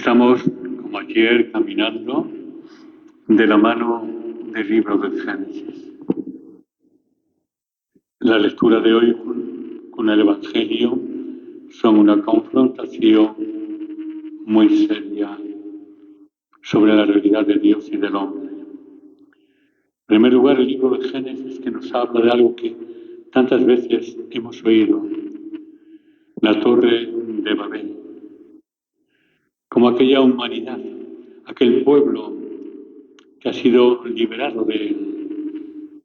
Estamos, como ayer, caminando de la mano del libro del Génesis. La lectura de hoy con el Evangelio son una confrontación muy seria sobre la realidad de Dios y del hombre. En primer lugar, el libro del Génesis, que nos habla de algo que tantas veces hemos oído, la Torre de Babel, como aquella humanidad, aquel pueblo que ha sido liberado del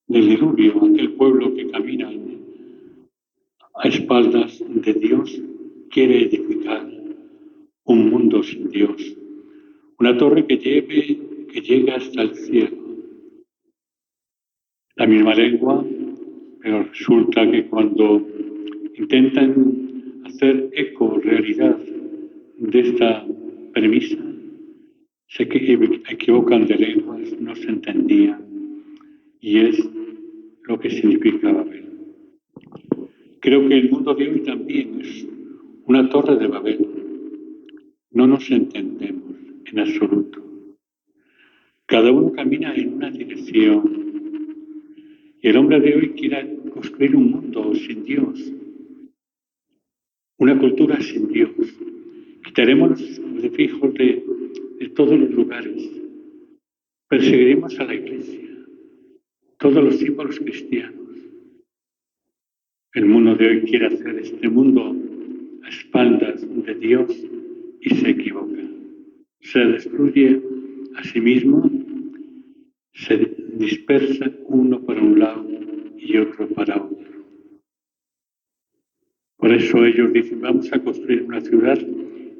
diluvio, aquel pueblo que camina a espaldas de Dios, quiere edificar un mundo sin Dios, una torre que llegue hasta el cielo. La misma lengua, pero resulta que cuando intentan hacer eco, realidad de esta premisa, se equivocan de lenguas, no se entendía, y es lo que significa Babel. Creo que el mundo de hoy también es una torre de Babel. No nos entendemos en absoluto. Cada uno camina en una dirección. Y el hombre de hoy quiere construir un mundo sin Dios, una cultura sin Dios. Quitaremos los crucifijos de todos los lugares. Perseguiremos a la Iglesia, todos los símbolos cristianos. El mundo de hoy quiere hacer este mundo a espaldas de Dios y se equivoca. Se destruye a sí mismo, se dispersa uno para un lado y otro para otro. Por eso ellos dicen, vamos a construir una ciudad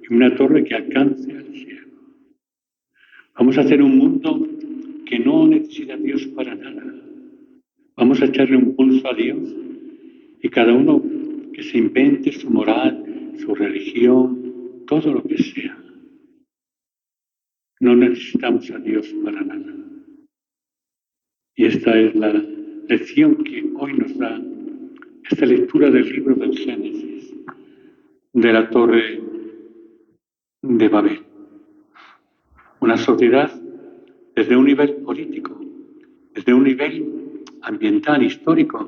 y una torre que alcance al cielo. Vamos a hacer un mundo que no necesita a Dios para nada. Vamos a echarle un pulso a Dios y cada uno que se invente su moral, su religión, todo lo que sea. No necesitamos a Dios para nada. Y esta es la lección que hoy nos da esta lectura del libro del Génesis, de la Torre de Babel. Una sociedad desde un nivel político, desde un nivel ambiental, histórico,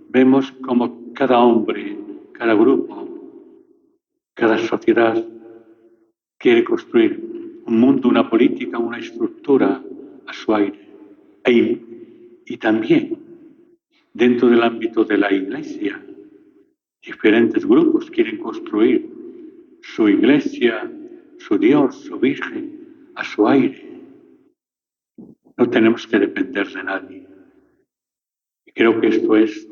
vemos como cada hombre, cada grupo, cada sociedad quiere construir un mundo, una política, una estructura a su aire. Y también dentro del ámbito de la Iglesia, diferentes grupos quieren construir su Iglesia, su Dios, su Virgen, a su aire. No tenemos que depender de nadie. Y creo que esto es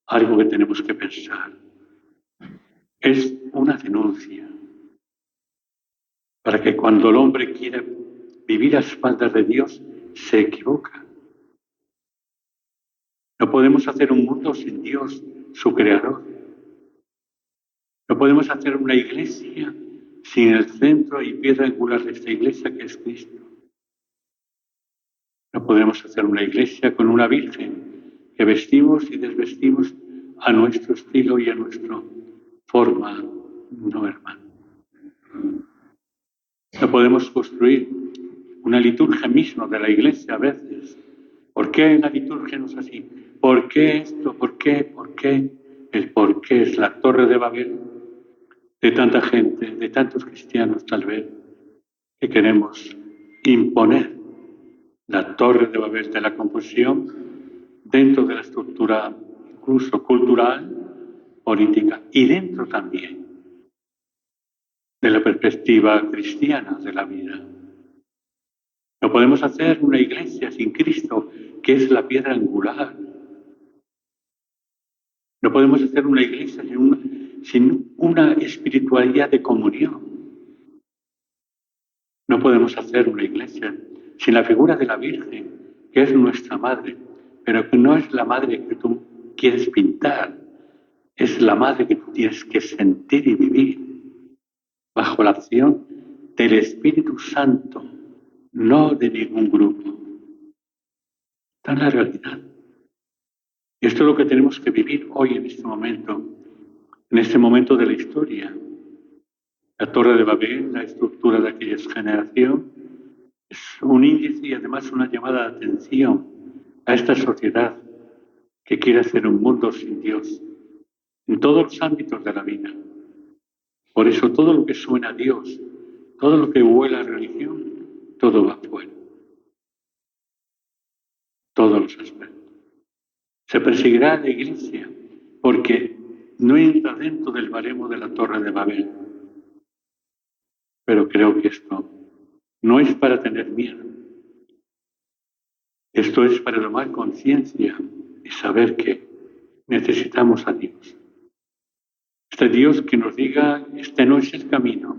algo que tenemos que pensar. Es una denuncia para que cuando el hombre quiera vivir a espaldas de Dios, se equivoca. No podemos hacer un mundo sin Dios, su creador. No podemos hacer una iglesia sin el centro y piedra angular de esta iglesia que es Cristo. No podemos hacer una iglesia con una virgen que vestimos y desvestimos a nuestro estilo y a nuestra forma, no, hermano. No podemos construir una liturgia misma de la iglesia a veces. ¿Por qué la liturgia no es así? ¿Por qué esto? ¿Por qué? ¿Por qué? El por qué es la torre de Babel de tanta gente, de tantos cristianos tal vez, que queremos imponer la torre de Babel de la confusión dentro de la estructura incluso cultural, política y dentro también de la perspectiva cristiana de la vida. No podemos hacer una iglesia sin Cristo, que es la piedra angular. No podemos hacer una iglesia sin una espiritualidad de comunión. No podemos hacer una iglesia sin la figura de la Virgen, que es nuestra madre, pero que no es la madre que tú quieres pintar, es la madre que tú tienes que sentir y vivir bajo la acción del Espíritu Santo, no de ningún grupo. Esta es la realidad. Y esto es lo que tenemos que vivir hoy en este momento de la historia. La Torre de Babel, la estructura de aquella generación, es un índice y además una llamada de atención a esta sociedad que quiere hacer un mundo sin Dios en todos los ámbitos de la vida. Por eso todo lo que suena a Dios, todo lo que huela a religión, todo va fuera. Todos los aspectos. Se perseguirá a la Iglesia porque no entra dentro del baremo de la Torre de Babel. Pero creo que esto no es para tener miedo. Esto es para tomar conciencia y saber que necesitamos a Dios. Este Dios que nos diga, este no es el camino.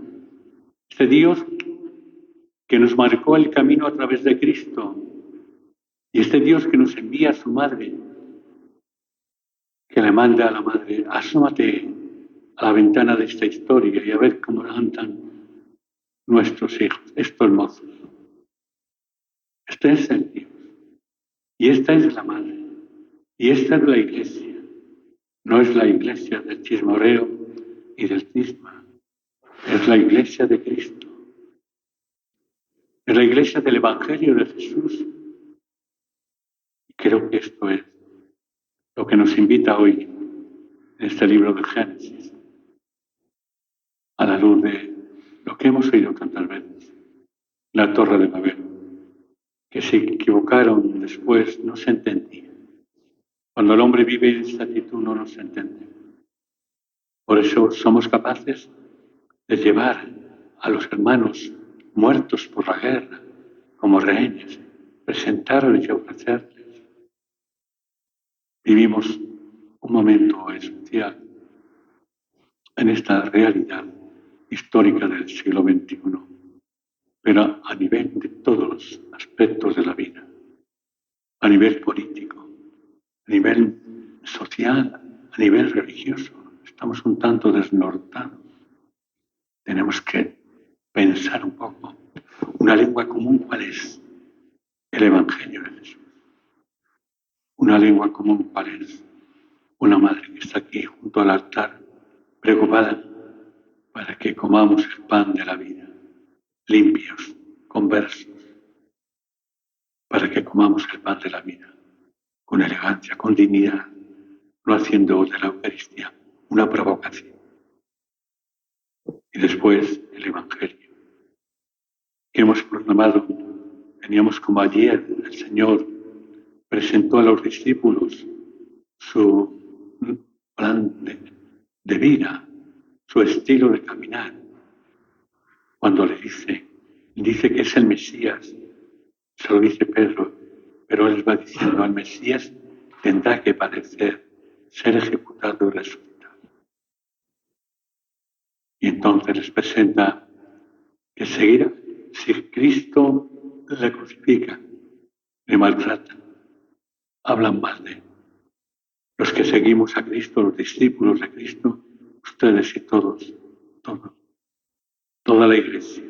Este Dios que nos marcó el camino a través de Cristo. Y este Dios que nos envía a su madre, que le manda a la madre, asómate a la ventana de esta historia y a ver cómo cantan nuestros hijos, estos mozos. Este es el Dios. Y esta es la madre. Y esta es la Iglesia. No es la Iglesia del chismorreo y del cisma. Es la Iglesia de Cristo. Es la Iglesia del Evangelio de Jesús. Y creo que esto es lo que nos invita hoy en este libro de Génesis, a la luz de lo que hemos oído tantas veces, la Torre de Babel, que se equivocaron después, no se entendía. Cuando el hombre vive en esta actitud no nos entiende. Por eso somos capaces de llevar a los hermanos muertos por la guerra como rehenes, presentarles y ofrecerles. Vivimos un momento especial en esta realidad histórica del siglo XXI, pero a nivel de todos los aspectos de la vida, a nivel político, a nivel social, a nivel religioso. Estamos un tanto desnortados. Tenemos que pensar un poco. Una lengua común, ¿cuál es? El Evangelio de Jesús. Una lengua común, ¿cuál es? Una madre que está aquí junto al altar, preocupada para que comamos el pan de la vida, limpios, conversos, para que comamos el pan de la vida, con elegancia, con dignidad, no haciendo de la Eucaristía una provocación. Y después el Evangelio, que hemos proclamado. Teníamos como ayer el Señor presentó a los discípulos su plan de vida, su estilo de caminar. Cuando le dice que es el Mesías, se lo dice Pedro, pero él va diciendo al Mesías tendrá que padecer, ser ejecutado y resucitar. Y entonces les presenta que seguirá, si Cristo le crucifica, le maltratan, hablan mal de él. Los que seguimos a Cristo, los discípulos de Cristo, ustedes y todos, toda la Iglesia,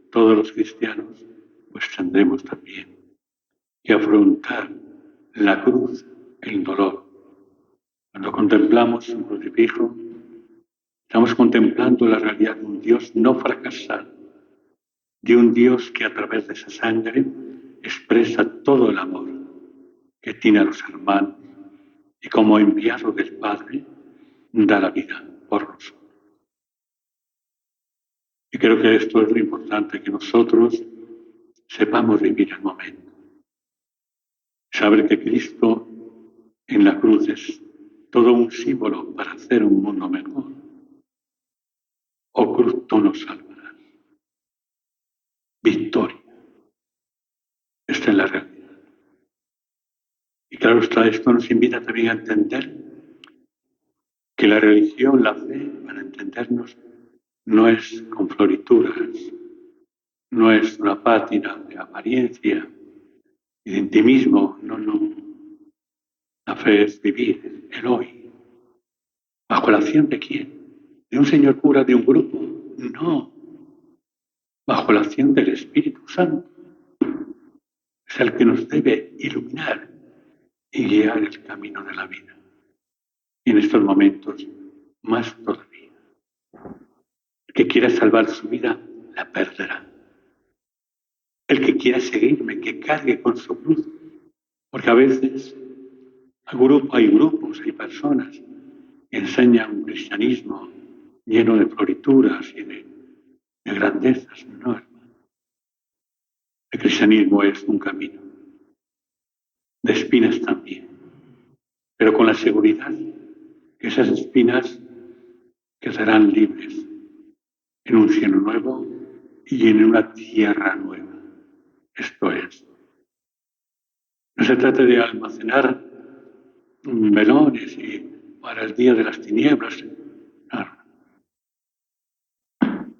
todos los cristianos, pues tendremos también que afrontar la cruz, el dolor. Cuando contemplamos un crucifijo, estamos contemplando la realidad de un Dios no fracasado, de un Dios que a través de esa sangre expresa todo el amor que tiene a los hermanos y como enviado del Padre da la vida por nosotros. Y creo que esto es lo importante, que nosotros sepamos vivir el momento. Saber que Cristo en la cruz es todo un símbolo para hacer un mundo mejor. O cruz tú nos salvarás. Victoria. Esta es la realidad. Y claro, esto nos invita también a entender que la religión, la fe, para entendernos, no es con florituras, no es una pátina de apariencia y de intimismo, no. La fe es vivir el hoy. ¿Bajo la acción de quién? ¿De un señor cura de un grupo? No. Bajo la acción del Espíritu Santo. Es el que nos debe iluminar y guiar el camino de la vida. Y en estos momentos, más todavía. que quiera salvar su vida, la perderá. El que quiera seguirme, que cargue con su cruz. Porque a veces hay grupos, hay personas que enseñan un cristianismo lleno de florituras y de grandezas. No, hermano. El cristianismo es un camino, de espinas también, pero con la seguridad que esas espinas quedarán libres en un cielo nuevo y en una tierra nueva. Esto es, no se trata de almacenar melones y para el día de las tinieblas. Claro,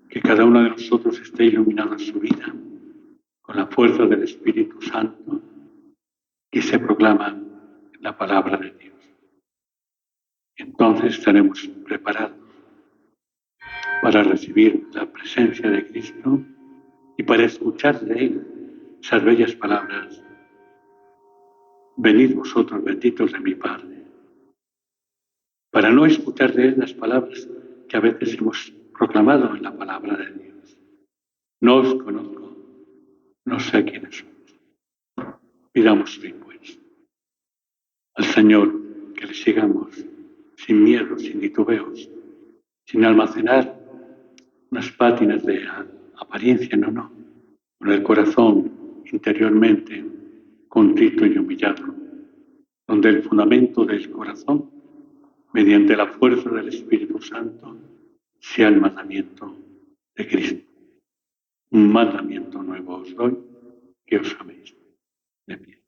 que cada uno de nosotros esté iluminado en su vida con la fuerza del Espíritu Santo que se proclama en la palabra de Dios. Entonces estaremos preparados para recibir la presencia de Cristo y para escuchar de Él esas bellas palabras: venid vosotros benditos de mi Padre. Para no escuchar de Él las palabras que a veces hemos proclamado en la palabra de Dios: no os conozco, no sé quiénes sois. Pidamos hoy pues al Señor que le sigamos sin miedo, sin titubeos, sin almacenar unas pátinas de apariencia, no, con el corazón interiormente contrito y humillado, donde el fundamento del corazón, mediante la fuerza del Espíritu Santo, sea el mandamiento de Cristo. Un mandamiento nuevo os doy, que os améis. De pie.